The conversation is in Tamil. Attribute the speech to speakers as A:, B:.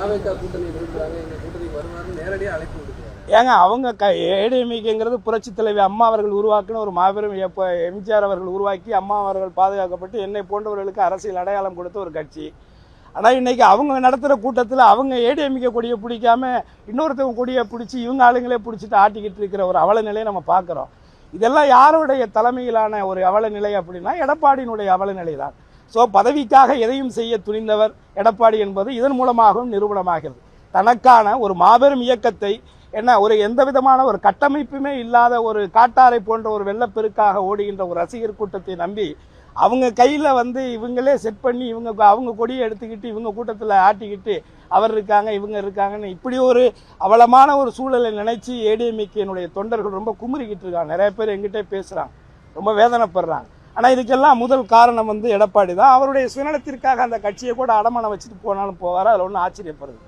A: தாவேகா கூட்டணி இருக்கிறாங்க, எங்க கூட்டணிக்கு வருவாருன்னு நேரடியாக அழைப்பு விடுக்கிறாங்க.
B: ஏங்க அவங்க ஏடிஎம்கேங்கிறது புரட்சி தலைவி அம்மா அவர்கள் உருவாக்கின ஒரு மாபெரும் எம்ஜிஆர் அவர்கள் உருவாக்கி அம்மா அவர்கள் பாதுகாக்கப்பட்டு என்னை போன்றவர்களுக்கு அரசியல் அடையாளம் கொடுத்த ஒரு கட்சி. ஆனால் இன்னைக்கு அவங்க நடத்துகிற கூட்டத்தில் அவங்க ஏடிஎம்கே கொடியை பிடிக்காம இன்னொருத்தவங்க கொடியை பிடிச்சி இவங்க ஆளுங்களே பிடிச்சிட்டு ஆட்டிக்கிட்டு இருக்கிற ஒரு அவல நிலையை நம்ம பார்க்குறோம். இதெல்லாம் யாருடைய தலைமையிலான ஒரு அவல நிலை அப்படின்னா எடப்பாடியினுடைய அவல நிலை தான். ஸோ பதவிக்காக எதையும் செய்ய துணிந்தவர் எடப்பாடி என்பது இதன் மூலமாகவும் நிரூபணமாகிறது. தனக்கான ஒரு மாபெரும் இயக்கத்தை ஒரு எந்த விதமான ஒரு கட்டமைப்புமே இல்லாத ஒரு காட்டாரை போன்ற ஒரு வெள்ளப்பெருக்காக ஓடுகின்ற ஒரு ரசிகர் கூட்டத்தை நம்பி அவங்க கையில் இவங்களே செட் பண்ணி அவங்க கொடியை எடுத்துக்கிட்டு இவங்க கூட்டத்தில் ஆட்டிக்கிட்டு அவர் இருக்காங்க இவங்க இருக்காங்கன்னு இப்படி ஒரு அவலமான ஒரு சூழலை நினைச்சு ஏடிஎம்கேனுடைய தொண்டர்கள் ரொம்ப குமுறிக்கிட்டு இருக்காங்க. நிறைய பேர் எங்கிட்டே பேசுகிறாங்க, ரொம்ப வேதனைப்படுறாங்க. ஆனால் இதுக்கெல்லாம் முதல் காரணம் எடப்பாடி தான். அவருடைய சுயநலத்திற்காக அந்த கட்சியை கூட அடமானம் வச்சுட்டு போனாலும் போவார், அதில் ஒன்றும் ஆச்சரியப்படுது.